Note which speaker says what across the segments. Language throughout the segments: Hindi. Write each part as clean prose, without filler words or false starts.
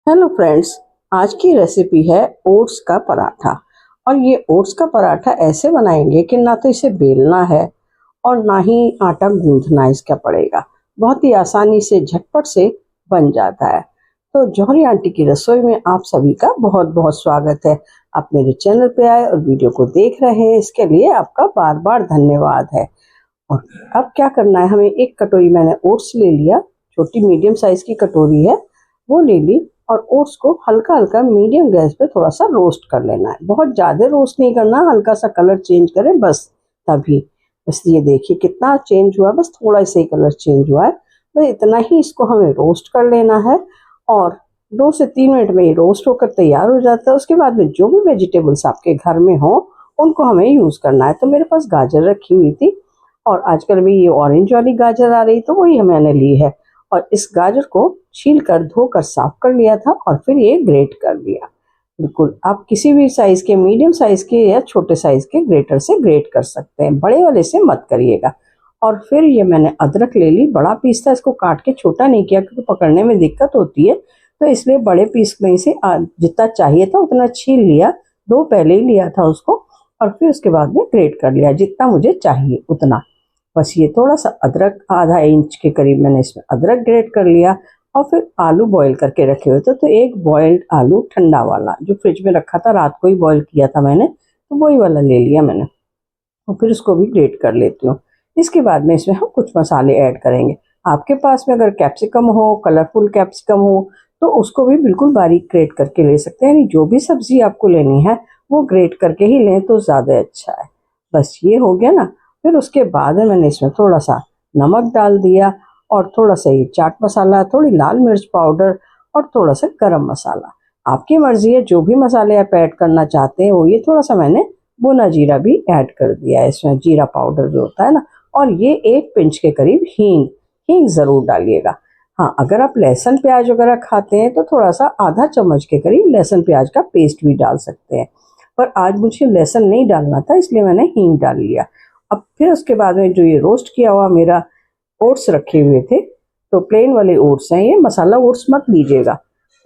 Speaker 1: हेलो फ्रेंड्स, आज की रेसिपी है ओट्स का पराठा। और ये ओट्स का पराठा ऐसे बनाएंगे कि ना तो इसे बेलना है और ना ही आटा गूंथना इसका पड़ेगा। बहुत ही आसानी से झटपट से बन जाता है। तो जौहरी आंटी की रसोई में आप सभी का बहुत बहुत स्वागत है। आप मेरे चैनल पे आए और वीडियो को देख रहे हैं, इसके लिए आपका बार बार धन्यवाद है। और अब क्या करना है, हमें एक कटोरी मैंने ओट्स ले लिया, छोटी मीडियम साइज की कटोरी है वो ले ली। और ओट्स को हल्का हल्का मीडियम गैस पे थोड़ा सा रोस्ट कर लेना है। बहुत ज़्यादा रोस्ट नहीं करना, हल्का सा कलर चेंज करें बस तभी। बस ये देखिए कितना चेंज हुआ, बस थोड़ा सा ही कलर चेंज हुआ है। तो इतना ही इसको हमें रोस्ट कर लेना है और 2 से 3 मिनट में ये रोस्ट होकर तैयार हो जाता है। उसके बाद में जो भी वेजिटेबल्स आपके घर में हो उनको हमें यूज़ करना है। तो मेरे पास गाजर रखी हुई थी और आजकल भी ये ऑरेंज वाली गाजर आ रही, तो वही मैंने ली है। और इस गाजर को छील कर धोकर साफ कर लिया था और फिर ये ग्रेट कर लिया। बिल्कुल आप किसी भी साइज के, मीडियम साइज के या छोटे साइज के ग्रेटर से ग्रेट कर सकते हैं, बड़े वाले से मत करिएगा। और फिर ये मैंने अदरक ले ली, बड़ा पीस था, इसको काट के छोटा नहीं किया क्योंकि पकड़ने में दिक्कत होती है, तो इसलिए बड़े पीस में से जितना चाहिए था उतना छील लिया। 2 पहले ही लिया था उसको और फिर उसके बाद में ग्रेट कर लिया जितना मुझे चाहिए उतना। बस ये थोड़ा सा अदरक, आधा इंच के करीब मैंने इसमें अदरक ग्रेट कर लिया। और फिर आलू बॉईल करके रखे हुए थे, तो एक बॉइल्ड आलू ठंडा वाला जो फ्रिज में रखा था, रात को ही बॉईल किया था मैंने, तो वही वाला ले लिया मैंने। और फिर उसको भी ग्रेट कर लेती हूँ। इसके बाद में इसमें हम कुछ मसाले ऐड करेंगे। आपके पास में अगर कैप्सिकम हो, कलरफुल कैप्सिकम हो, तो उसको भी बिल्कुल बारीक ग्रेट करके ले सकते हैं। यानी जो भी सब्जी आपको लेनी है वो ग्रेट करके ही लें तो ज़्यादा अच्छा है। बस ये हो गया ना। फिर उसके बाद में मैंने इसमें थोड़ा सा नमक डाल दिया और थोड़ा सा ये चाट मसाला, थोड़ी लाल मिर्च पाउडर और थोड़ा सा गरम मसाला। आपकी मर्जी है जो भी मसाले आप ऐड करना चाहते हैं वो। ये थोड़ा सा मैंने भुना जीरा भी ऐड कर दिया है इसमें, जीरा पाउडर जो होता है ना। और ये 1 पिंच के करीब हींग, हींग ज़रूर डालिएगा। हाँ, अगर आप लहसुन प्याज वगैरह खाते हैं तो थोड़ा सा आधा चम्मच के करीब लहसुन प्याज का पेस्ट भी डाल सकते हैं, पर आज मुझे लहसुन नहीं डालना था इसलिए मैंने हींग डाल लिया। अब फिर उसके बाद में जो ये रोस्ट किया हुआ मेरा ओट्स रखे हुए थे, तो प्लेन वाले ओट्स हैं ये, मसाला ओट्स मत लीजिएगा।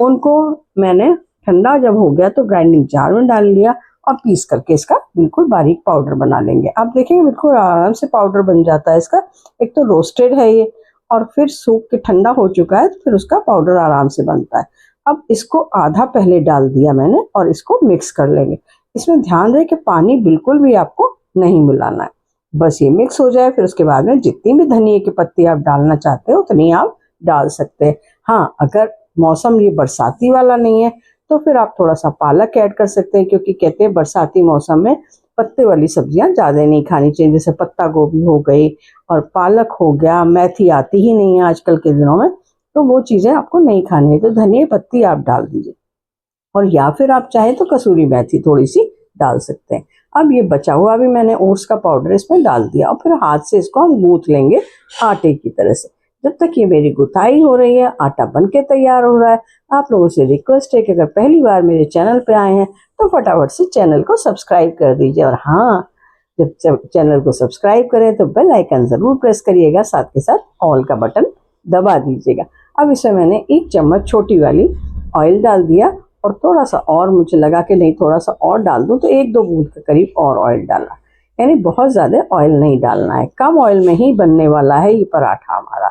Speaker 1: उनको मैंने ठंडा जब हो गया तो ग्राइंडिंग जार में डाल लिया और पीस करके इसका बिल्कुल बारीक पाउडर बना लेंगे। आप देखेंगे बिल्कुल आराम से पाउडर बन जाता है इसका। एक तो रोस्टेड है ये और फिर सूख के ठंडा हो चुका है, तो फिर उसका पाउडर आराम से बनता है। अब इसको आधा पहले डाल दिया मैंने और इसको मिक्स कर लेंगे। इसमें ध्यान रहे कि पानी बिल्कुल भी आपको नहीं मिलाना है। बस ये मिक्स हो जाए, फिर उसके बाद में जितनी भी धनिया की पत्ती आप डालना चाहते हो उतनी आप डाल सकते हैं। हाँ, अगर मौसम ये बरसाती वाला नहीं है तो फिर आप थोड़ा सा पालक ऐड कर सकते हैं, क्योंकि कहते हैं बरसाती मौसम में पत्ते वाली सब्जियां ज़्यादा नहीं खानी चाहिए। जैसे पत्ता गोभी हो गई और पालक हो गया, मेथी आती ही नहीं है आजकल के दिनों में, तो वो चीज़ें आपको नहीं खानी है, तो धनिया पत्ती आप डाल दीजिए। और या फिर आप चाहें तो कसूरी मेथी थोड़ी सी डाल सकते हैं। अब ये बचा हुआ भी मैंने ओट्स का पाउडर इसमें डाल दिया और फिर हाथ से इसको हम गूंथ लेंगे आटे की तरह से। जब तक ये मेरी गुथाई हो रही है, आटा बन के तैयार हो रहा है। आप लोगों से रिक्वेस्ट है कि अगर पहली बार मेरे चैनल पे आए हैं तो फटाफट से चैनल को सब्सक्राइब कर दीजिए। और हाँ, जब चैनल को सब्सक्राइब करें तो बेल आइकन ज़रूर प्रेस करिएगा, साथ के साथ ऑल का बटन दबा दीजिएगा। अब इसमें मैंने 1 चम्मच छोटी वाली ऑयल डाल दिया और थोड़ा सा और मुझे लगा कि नहीं थोड़ा सा और डाल दूं, तो 1-2 बूंद के करीब और ऑयल डाला। यानी बहुत ज़्यादा ऑयल नहीं डालना है, कम ऑयल में ही बनने वाला है ये पराठा हमारा।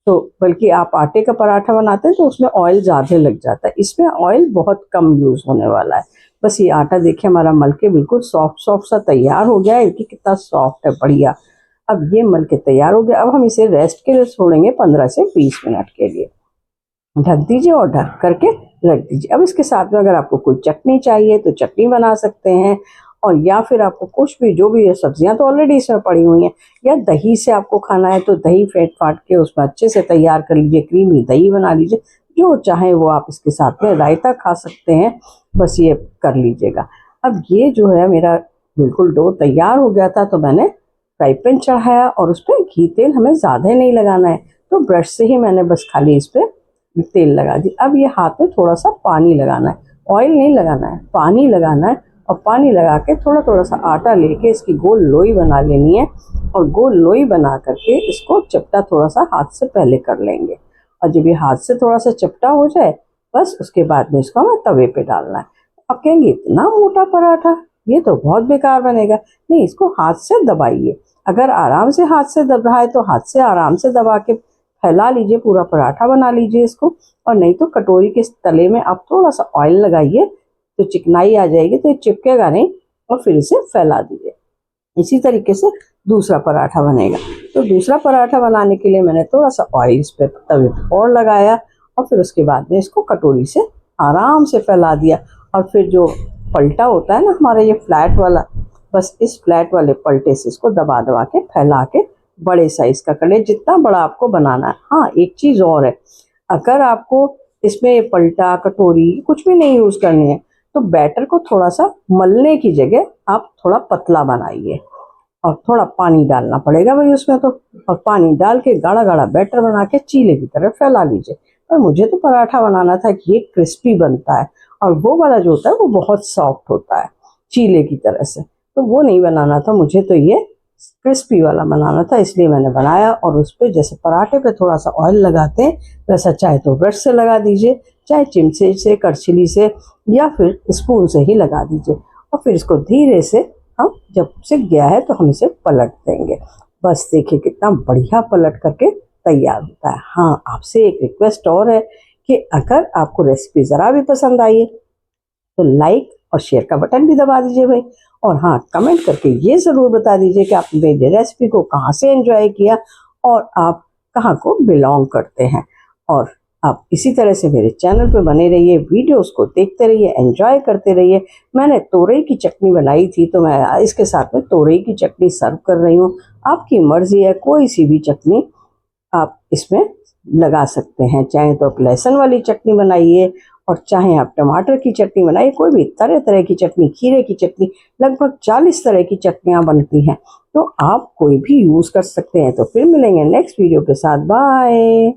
Speaker 1: तो बल्कि आप आटे का पराठा बनाते हैं तो उसमें ऑयल ज़्यादा लग जाता है, इसमें ऑयल बहुत कम यूज़ होने वाला है। बस ये आटा देखिए हमारा मल के बिल्कुल सॉफ्ट सॉफ्ट सा तैयार हो गया है। देखिए कितना सॉफ्ट है, बढ़िया। अब ये मल के तैयार हो गया। अब हम इसे रेस्ट के लिए छोड़ेंगे 15 से 20 मिनट के लिए। ढक दीजिए और ढक करके रख दीजिए। अब इसके साथ में अगर आपको कोई चटनी चाहिए तो चटनी बना सकते हैं, और या फिर आपको कुछ भी, जो भी सब्जियां तो ऑलरेडी इसमें पड़ी हुई हैं, या दही से आपको खाना है तो दही फेंट फाट के उसमें अच्छे से तैयार कर लीजिए, क्रीमी दही बना लीजिए। जो चाहे वो आप इसके साथ में रायता खा सकते हैं। बस ये कर लीजिएगा। अब ये जो है मेरा बिल्कुल डो तैयार हो गया था, तो मैंने फ्राई पैन चढ़ाया और उस पर घी तेल हमें ज़्यादा नहीं लगाना है, तो ब्रश से ही मैंने बस खाली इस पर तेल लगा दी। अब ये हाथ में थोड़ा सा पानी लगाना है, ऑयल नहीं लगाना है, पानी लगाना है। और पानी लगा के थोड़ा थोड़ा सा आटा लेके इसकी गोल लोई बना लेनी है, और गोल लोई बना करके इसको चपटा थोड़ा सा हाथ से पहले कर लेंगे। और जब ये हाथ से थोड़ा सा चपटा हो जाए बस उसके बाद में इसको हमें तवे पे डालना है। आप कहेंगे इतना मोटा पराठा, ये तो बहुत बेकार बनेगा। नहीं, इसको हाथ से दबाइए। अगर आराम से हाथ से दब रहा है तो हाथ से आराम से दबा के फैला लीजिए, पूरा पराठा बना लीजिए इसको। और नहीं तो कटोरी के तले में आप थोड़ा सा ऑयल लगाइए तो चिकनाई आ जाएगी, तो ये चिपकेगा नहीं, और फिर इसे फैला दीजिए। इसी तरीके से दूसरा पराठा बनेगा। तो दूसरा पराठा बनाने के लिए मैंने थोड़ा सा ऑयल इस पे तवे पर और लगाया, और फिर उसके बाद में इसको कटोरी से आराम से फैला दिया। और फिर जो पलटा होता है ना हमारा ये फ्लैट वाला, बस इस फ्लैट वाले पलटे से इसको दबा दबा के फैला के बड़े साइज का कर ले, जितना बड़ा आपको बनाना है। हाँ, एक चीज़ और है, अगर आपको इसमें पलटा कटोरी कुछ भी नहीं यूज़ करनी है तो बैटर को थोड़ा सा मलने की जगह आप थोड़ा पतला बनाइए, और थोड़ा पानी डालना पड़ेगा भाई उसमें तो। और पानी डाल के गाढ़ा गाढ़ा बैटर बना के चीले की तरह फैला लीजिए। पर मुझे तो पराठा बनाना था कि ये क्रिस्पी बनता है, और वो वाला जो होता है वो बहुत सॉफ्ट होता है चीले की तरह से, तो वो नहीं बनाना था मुझे, तो ये क्रिस्पी वाला बनाना था, इसलिए मैंने बनाया। और उस पर जैसे पराठे पे थोड़ा सा ऑयल लगाते हैं वैसा चाहे तो ब्रश से लगा दीजिए, चाहे चिमचे से, करछली से, या फिर स्पून से ही लगा दीजिए। और फिर इसको धीरे से हम जब सिक गया है तो हम इसे पलट देंगे। बस देखिए कितना बढ़िया पलट करके तैयार होता है। हाँ, आपसे एक रिक्वेस्ट और है कि अगर आपको रेसिपी ज़रा भी पसंद आई है तो लाइक और शेयर का बटन भी दबा दीजिए भाई। और हाँ, कमेंट करके ये ज़रूर बता दीजिए कि आपने मेरी रेसिपी को कहाँ से एंजॉय किया और आप कहाँ को बिलोंग करते हैं। और आप इसी तरह से मेरे चैनल पे बने रहिए, वीडियोस को देखते रहिए, एंजॉय करते रहिए। मैंने तोरई की चटनी बनाई थी तो मैं इसके साथ में तोरई की चटनी सर्व कर रही हूँ। आपकी मर्ज़ी है, कोई सी भी चटनी आप इसमें लगा सकते हैं। चाहे तो आप लहसुन वाली चटनी बनाइए, और चाहे आप टमाटर की चटनी बनाइए, कोई भी तरह तरह की चटनी, खीरे की चटनी, लगभग 40 तरह की चटनियाँ बनती हैं, तो आप कोई भी यूज़ कर सकते हैं। तो फिर मिलेंगे नेक्स्ट वीडियो के साथ। बाय।